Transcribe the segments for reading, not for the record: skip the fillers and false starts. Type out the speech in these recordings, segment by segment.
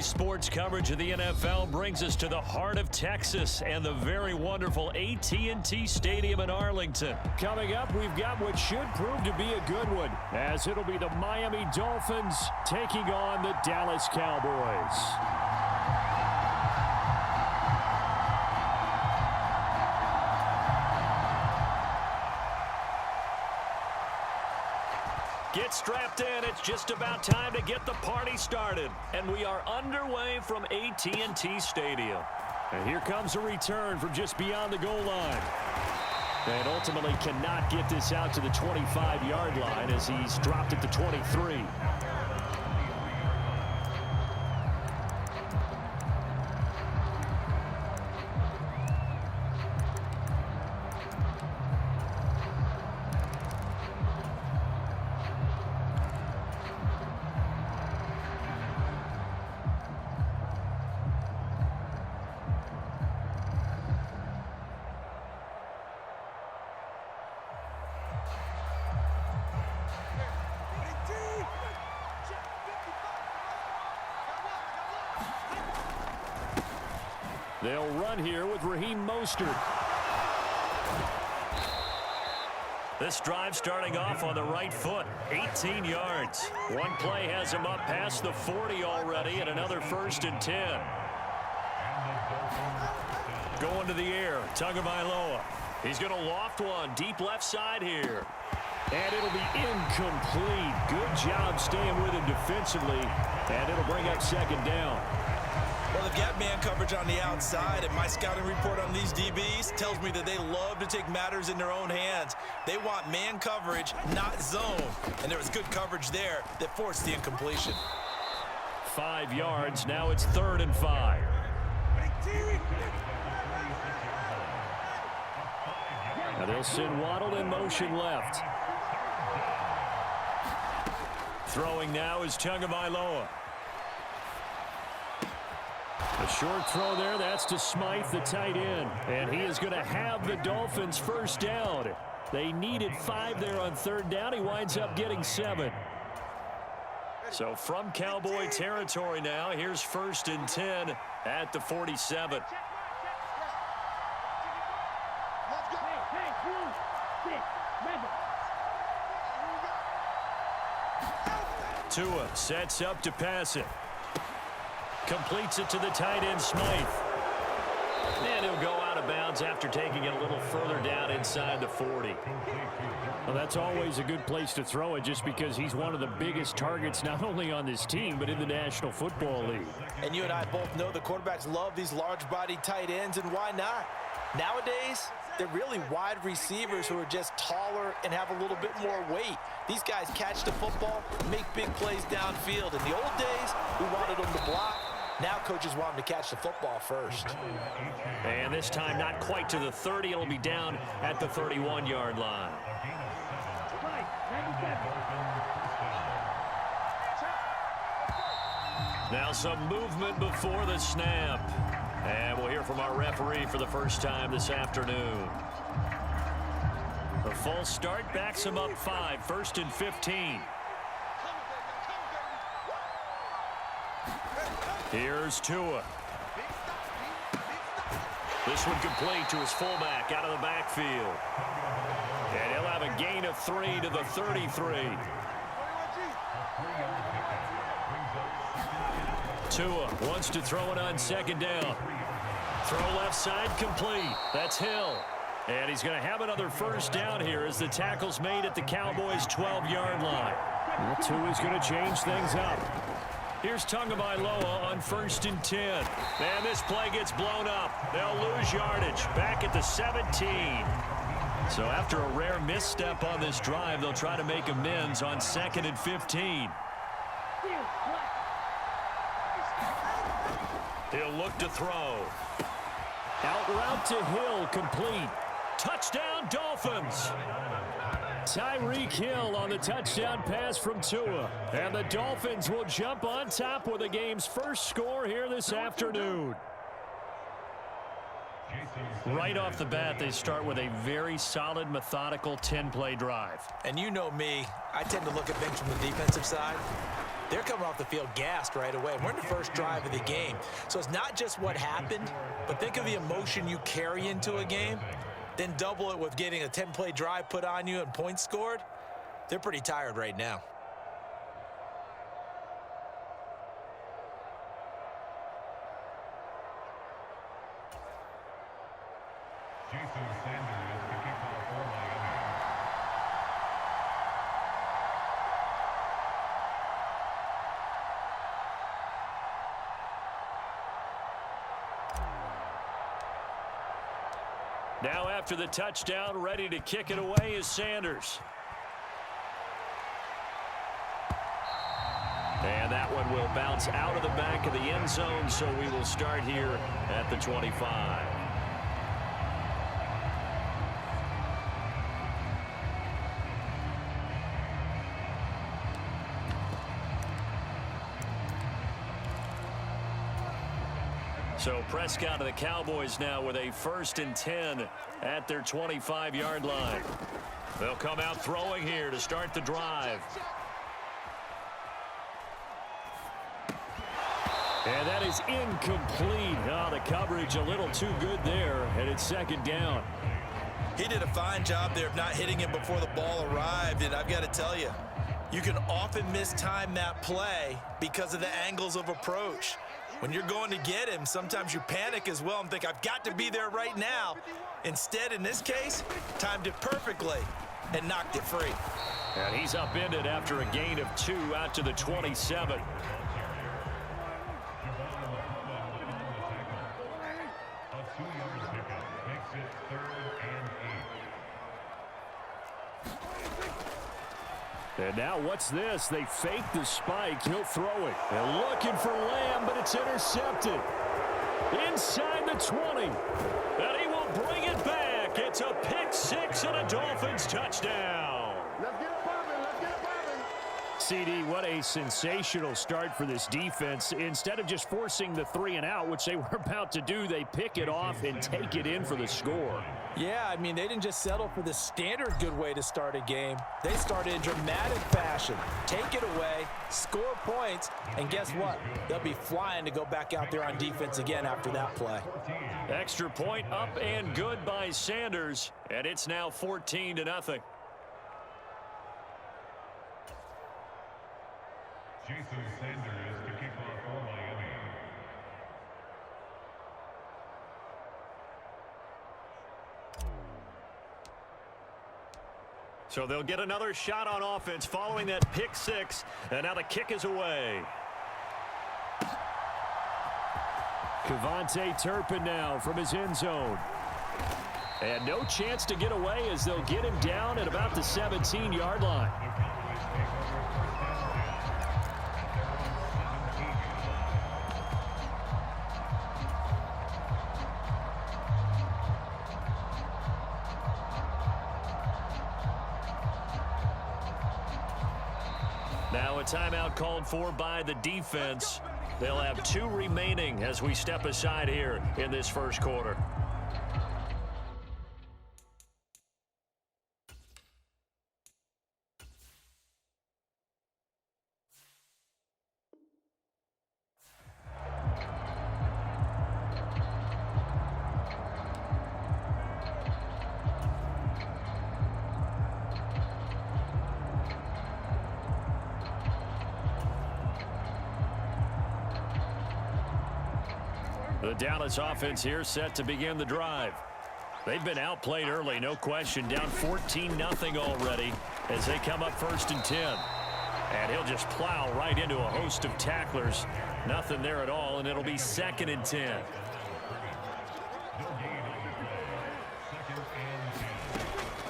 sports coverage of the NFL brings us to the heart of Texas and the very wonderful AT&T Stadium in Arlington. Coming up, we've got what should prove to be a good one, as it'll be the Miami Dolphins taking on the Dallas Cowboys. Get strapped in. It's just about time to get the party started. And we are underway from AT&T Stadium. And here comes a return from just beyond the goal line. And ultimately cannot get this out to the 25-yard line as he's dropped it to 23. They'll run here with Raheem Mostert. This drive starting off on the right foot, 18 yards. One play has him up past the 40 already, and another 1st and 10. Going to the air, Tagovailoa. He's going to loft one, deep left side here. And it'll be incomplete. Good job staying with him defensively, and it'll bring up 2nd down. Well, they've got man coverage on the outside, and my scouting report on these DBs tells me that they love to take matters in their own hands. They want man coverage, not zone. And there was good coverage there that forced the incompletion. 5 yards. Now it's 3rd and 5. Now they'll send Waddle in motion left. Throwing now is Tagovailoa. A short throw there. That's to Smythe, the tight end. And he is going to have the Dolphins 1st down. They needed 5 there on 3rd down. He winds up getting 7. So from Cowboy territory now, here's 1st and 10 at the 47. Tua sets up to pass it. Completes it to the tight end, Smythe. And he'll go out of bounds after taking it a little further down inside the 40. Well, that's always a good place to throw it, just because he's one of the biggest targets not only on this team but in the National Football League. And you and I both know the quarterbacks love these large-bodied tight ends, and why not? Nowadays, they're really wide receivers who are just taller and have a little bit more weight. These guys catch the football, make big plays downfield. In the old days, we wanted them to block. Now coaches want them to catch the football first. And this time not quite to the 30. It'll be down at the 31-yard line. Now some movement before the snap. And we'll hear from our referee for the first time this afternoon. The false start backs him up 5, 1st and 15. Here's Tua. This one complete to his fullback out of the backfield. And he'll have a gain of 3 to the 33. Tua wants to throw it on 2nd down. Throw left side complete. That's Hill. And he's going to have another 1st down here as the tackle's made at the Cowboys' 12-yard line. Well, Tua's going to change things up. Here's Tagovailoa on 1st and 10. And this play gets blown up. They'll lose yardage. Back at the 17. So after a rare misstep on this drive, they'll try to make amends on 2nd and 15. He'll look to throw. Out route to Hill, complete. Touchdown, Dolphins. Tyreek Hill on the touchdown pass from Tua. And the Dolphins will jump on top with the game's first score here this afternoon. Right off the bat, they start with a very solid, methodical 10-play drive. And you know me, I tend to look at things from the defensive side. they're coming off the field gassed right away. We're in the first drive of the game. So it's not just what happened, but think of the emotion you carry into a game, then double it with getting a 10-play drive put on you and points scored. They're pretty tired right now. Now after the touchdown, ready to kick it away is Sanders. And that one will bounce out of the back of the end zone, so we will start here at the 25. So Prescott of the Cowboys now with a 1st and 10 at their 25-yard line. They'll come out throwing here to start the drive. And that is incomplete. Oh, the coverage a little too good there, and it's 2nd down. He did a fine job there of not hitting him before the ball arrived, and I've got to tell you, you can often mistime that play because of the angles of approach. When you're going to get him, sometimes you panic as well and think, I've got to be there right now. Instead, in this case, timed it perfectly and knocked it free. And he's upended after a gain of 2 out to the 27. And now what's this? They fake the spike. He'll throw it. They're looking for Lamb, but it's intercepted. Inside the 20. And he will bring it back. It's a pick-6 and a Dolphins touchdown. Let's get it poppin'. Let's get it poppin'. CD, what a sensational start for this defense. Instead of just forcing the 3-and-out, which they were about to do, they pick it off and take it in for the score. Yeah, I mean, they didn't just settle for the standard good way to start a game. They started in dramatic fashion. Take it away, score points, and guess what? They'll be flying to go back out there on defense again after that play. Extra point up and good by Sanders, and it's now 14-0. Jason Sanders to kick off for Miami. So they'll get another shot on offense following that pick-6, and now the kick is away. Kevontae Turpin now from his end zone. And no chance to get away as they'll get him down at about the 17-yard line. Now a timeout called for by the defense. They'll have 2 remaining as we step aside here in this first quarter. The Dallas offense here set to begin the drive. They've been outplayed early, no question. Down 14-0 already as they come up 1st and 10. And he'll just plow right into a host of tacklers. Nothing there at all, and it'll be 2nd and 10.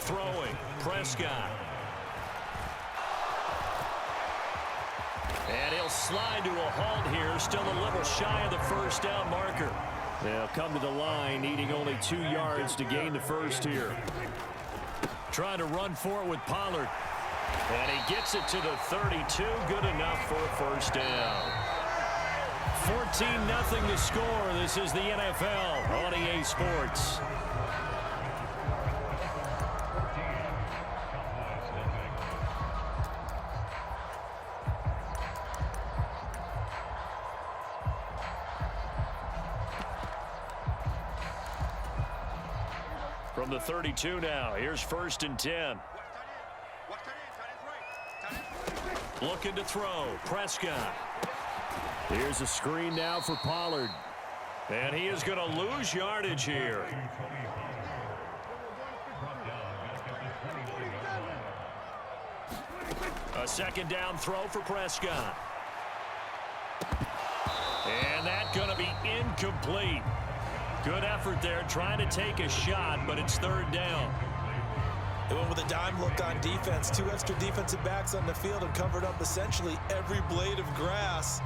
Throwing, Prescott. And he'll slide to a halt here, still a little shy of the 1st down marker. They'll come to the line, needing only 2 yards to gain the 1st here. Trying to run for it with Pollard. And he gets it to the 32, good enough for a 1st down. 14-0 the score. This is the NFL on EA Sports. From the 32 now, here's 1st and 10. Looking to throw. Prescott. Here's a screen now for Pollard. And he is going to lose yardage here. A 2nd down throw for Prescott. And that's going to be incomplete. Good effort there trying to take a shot, but it's 3rd down. They went with a dime look on defense. 2 extra defensive backs on the field and covered up essentially every blade of grass.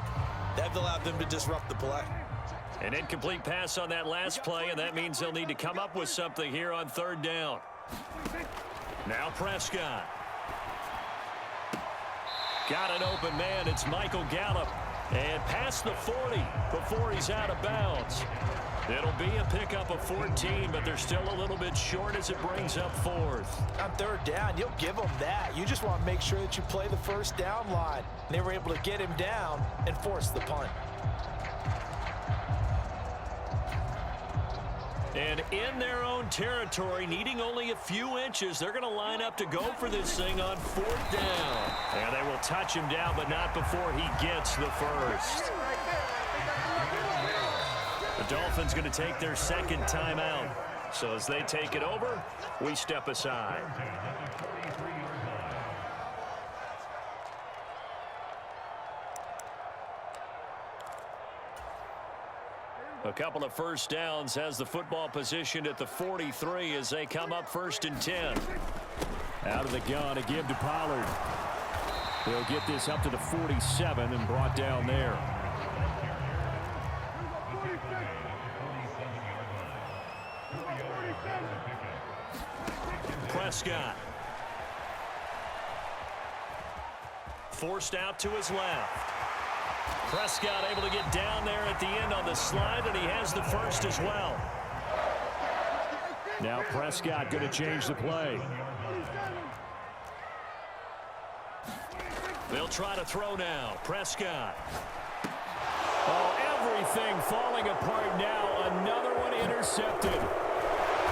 That allowed them to disrupt the play. An incomplete pass on that last play, and that means they'll need to come up with something here on 3rd down. Now Prescott. Got an open man. It's Michael Gallup. And past the 40 before he's out of bounds. It'll be a pickup of 14, but they're still a little bit short as it brings up 4th. On 3rd down, you'll give them that. You just want to make sure that you play the 1st down line. And they were able to get him down and force the punt. And in their own territory, needing only a few inches, they're going to line up to go for this thing on 4th down. And they will touch him down, but not before he gets the 1st. The Dolphins going to take their 2nd timeout. So as they take it over, we step aside. A couple of 1st downs has the football positioned at the 43 as they come up 1st and 10. Out of the gun, a give to Pollard. They'll get this up to the 47 and brought down there. Prescott. Forced out to his left. Prescott able to get down there at the end on the slide, and he has the 1st as well. Now Prescott going to change the play. They'll try to throw now. Prescott. Oh, everything falling apart now. Another one intercepted.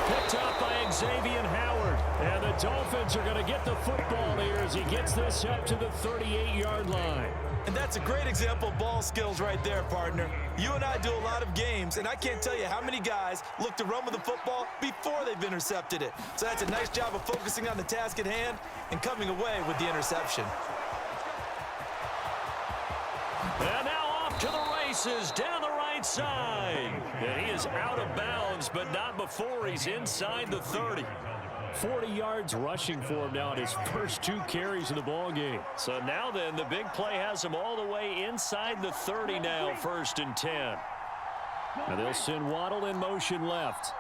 Picked up by Xavier Howard. And the Dolphins are going to get the football here as he gets this up to the 38-yard line. And that's a great example of ball skills right there, partner. You and I do a lot of games, and I can't tell you how many guys look to run with the football before they've intercepted it. So that's a nice job of focusing on the task at hand and coming away with the interception. And now off to the races down the right side. And he is out of bounds, but not before he's inside the 30. 40 yards rushing for him now in his first 2 carries of the ball game. So now then, the big play has him all the way inside the 30 now, 1st and 10. And they'll send Waddle in motion left.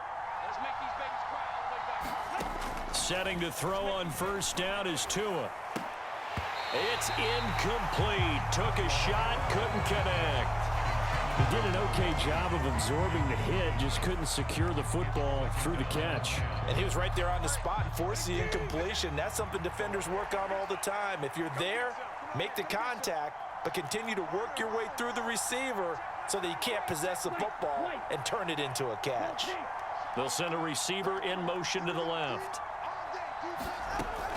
Setting to throw on 1st down is Tua. It's incomplete. Took a shot, couldn't connect. He did an okay job of absorbing the hit, just couldn't secure the football through the catch. And he was right there on the spot and forced the incompletion. That's something defenders work on all the time. If you're there, make the contact, but continue to work your way through the receiver so that you can't possess the football and turn it into a catch. They'll send a receiver in motion to the left.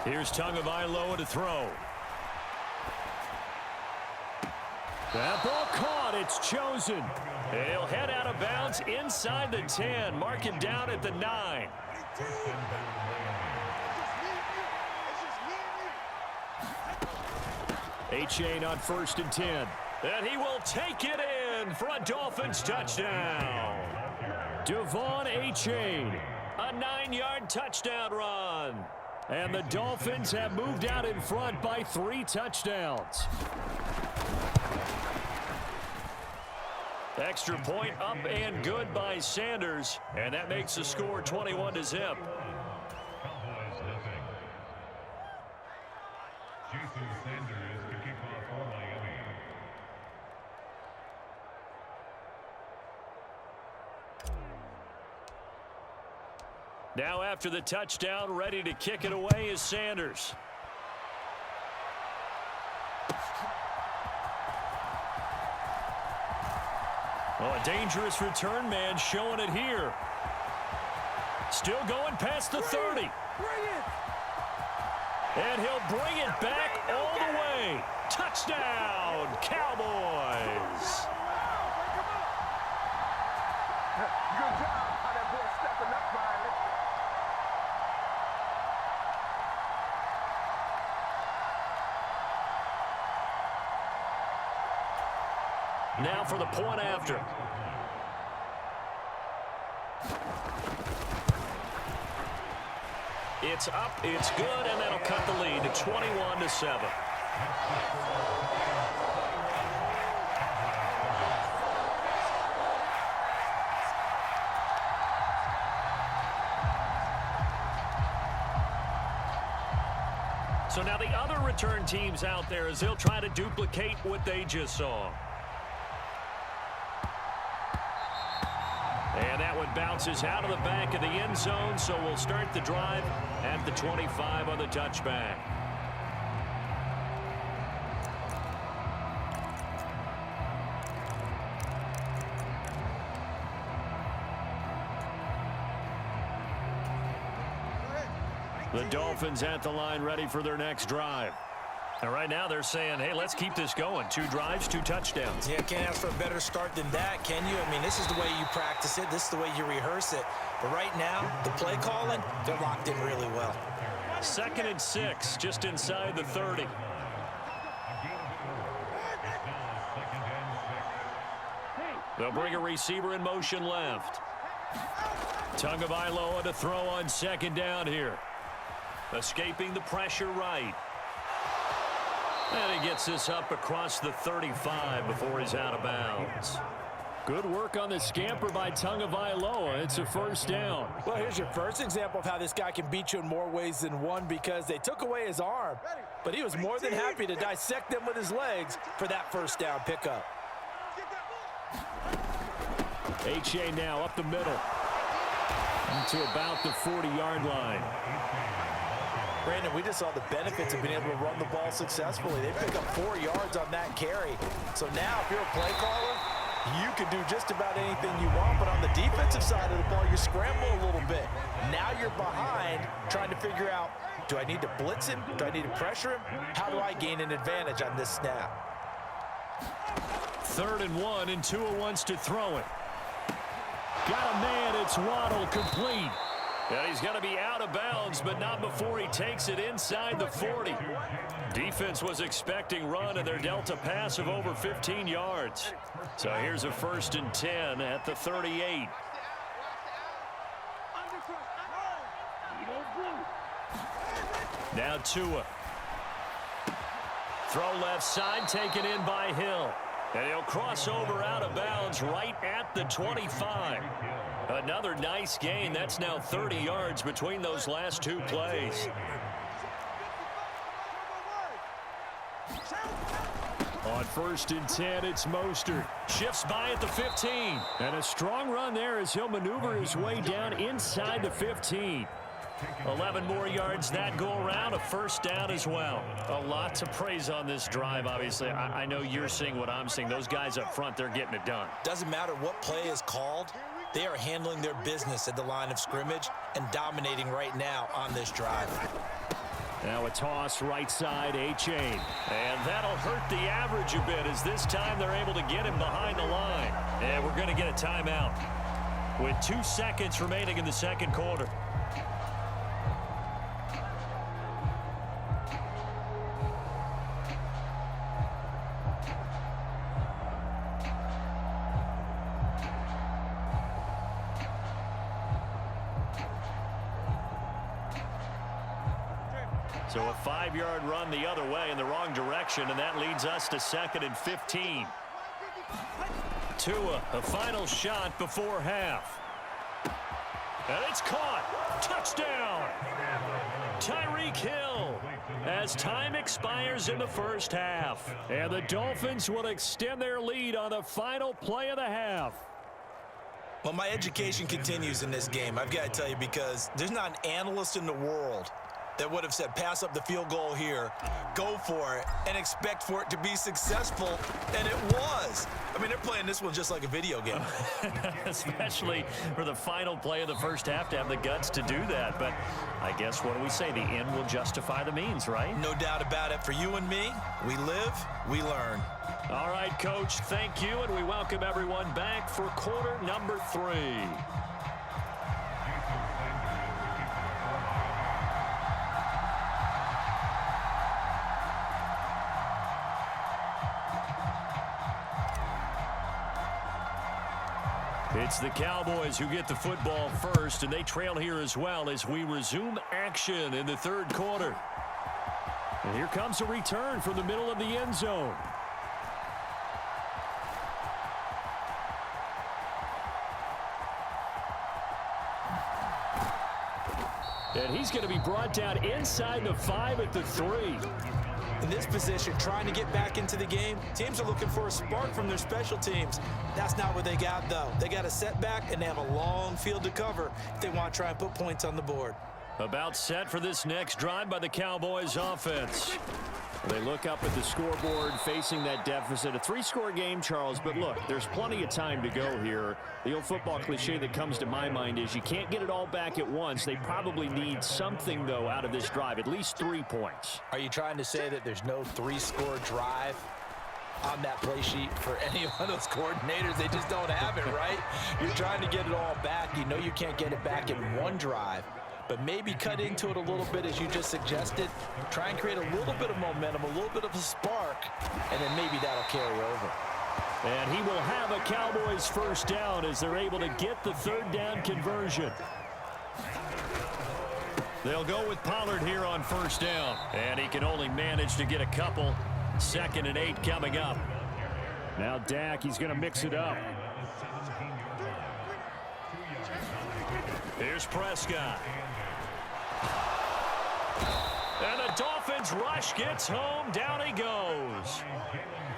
Here's Tagovailoa to throw. That ball caught. It's chosen. And he'll head out of bounds inside the 10. Mark him down at the 9. A-Chain on 1st and 10. And he will take it in for a Dolphins touchdown. Devon A-Chain, a 9-yard touchdown run. And the Dolphins have moved out in front by 3 touchdowns. Extra point up and good by Sanders, and that makes the score 21-0. Now after the touchdown, ready to kick it away is Sanders. Oh, a dangerous return man showing it here. Still going past the 30. And he'll bring it back all the way. Touchdown, Cowboys. Good job, how that boy stepping up finally. Now for the point after. It's up, it's good, and that'll cut the lead to 21-7. So now the other return teams out there as they'll try to duplicate what they just saw. And that one bounces out of the back of the end zone, so we'll start the drive at the 25 on the touchback. The Dolphins at the line ready for their next drive. And right now they're saying, hey, let's keep this going. 2 drives, 2 touchdowns. Yeah, can't ask for a better start than that, can you? I mean, this is the way you practice it. This is the way you rehearse it. But right now, the play calling, they're locked in really well. 2nd and 6, just inside the 30. They'll bring a receiver in motion left. Tagovailoa to throw on 2nd down here. Escaping the pressure right. And he gets this up across the 35 before he's out of bounds. Good work on the scamper by Tagovailoa. It's a 1st down. Well, here's your first example of how this guy can beat you in more ways than one, because they took away his arm, but he was more than happy to dissect them with his legs for that 1st down pickup. H.A. now up the middle to about the 40-yard line. Brandon, we just saw the benefits of being able to run the ball successfully. They pick up 4 yards on that carry. So now if you're a play caller, you can do just about anything you want. But on the defensive side of the ball, you scramble a little bit. Now you're behind trying to figure out, do I need to blitz him? Do I need to pressure him? How do I gain an advantage on this snap? 3rd and 1, and Tua wants to throw it. Got a man, it's Waddle, complete. And he's going to be out of bounds, but not before he takes it inside the 40. Defense was expecting run, and they're dealt a pass of over 15 yards. So here's a 1st and 10 at the 38. Now Tua. Throw left side, taken in by Hill. And he'll cross over out of bounds right at the 25. Another nice gain. That's now 30 yards between those last 2 plays. On 1st and 10, it's Mostert. Shifts by at the 15. And a strong run there as he'll maneuver his way down inside the 15. 11 more yards that go around, a 1st down as well. A lot to praise on this drive, obviously. I know you're seeing what I'm seeing. Those guys up front, they're getting it done. Doesn't matter what play is called. They are handling their business at the line of scrimmage and dominating right now on this drive. Now a toss right side, H.A. And that'll hurt the average a bit as this time they're able to get him behind the line. And we're going to get a timeout with 2 seconds remaining in the 2nd quarter. So a 5-yard run the other way in the wrong direction, and that leads us to 2nd and 15. Tua, a final shot before half. And it's caught. Touchdown. Tyreek Hill as time expires in the 1st half. And the Dolphins will extend their lead on the final play of the half. Well, my education continues in this game, I've got to tell you, because there's not an analyst in the world that would have said pass up the field goal here, go for it, and expect for it to be successful, and it was. I mean, they're playing this one just like a video game. Especially for the final play of the first half to have the guts to do that. But I guess, what do we say? The end will justify the means, right? No doubt about it. For you and me, we live, we learn. All right, Coach, thank you, and we welcome everyone back for quarter number 3. It's the Cowboys who get the football first, and they trail here as well as we resume action in the third quarter. And here comes a return from the middle of the end zone. And he's going to be brought down inside the 5 at the 3. In this position, trying to get back into the game, teams are looking for a spark from their special teams. That's not what they got, though. They got a setback, and they have a long field to cover if they want to try and put points on the board. About set for this next drive by the Cowboys offense. They look up at the scoreboard facing that deficit. A 3-score game, Charles, but look, there's plenty of time to go here. The old football cliche that comes to my mind is you can't get it all back at once. They probably need something, though, out of this drive, at least 3 points. Are you trying to say that there's no 3-score drive on that play sheet for any of those coordinators? They just don't have it, right? You're trying to get it all back. You know you can't get it back in one drive. But maybe cut into it a little bit, as you just suggested. Try and create a little bit of momentum, a little bit of a spark, and then maybe that'll carry over. And he will have a Cowboys first down as they're able to get the third down conversion. They'll go with Pollard here on first down. And he can only manage to get a couple. 2nd and 8 coming up. Now Dak, he's going to mix it up. Here's Prescott. And the Dolphins rush gets home. Down he goes.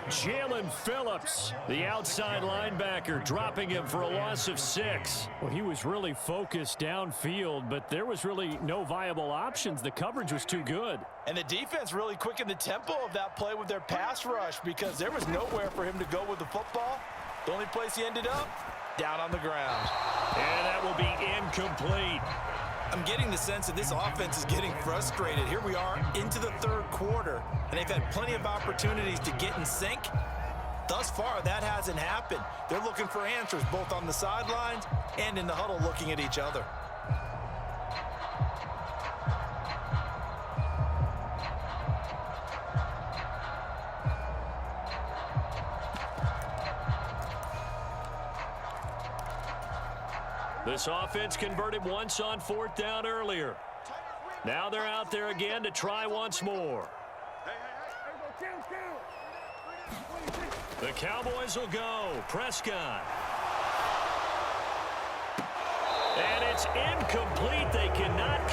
Jalen Phillips, the outside linebacker, dropping him for a loss of 6. Well, he was really focused downfield, but there was really no viable options. The coverage was too good. And the defense really quickened the tempo of that play with their pass rush, because there was nowhere for him to go with the football. The only place he ended up, down on the ground. And that will be incomplete. I'm getting the sense that this offense is getting frustrated. Here we are into the third quarter, and they've had plenty of opportunities to get in sync. Thus far, that hasn't happened. They're looking for answers both on the sidelines and in the huddle, looking at each other. This offense converted once on 4th down earlier. Now they're out there again to try once more. The Cowboys will go. Prescott. And it's incomplete. They cannot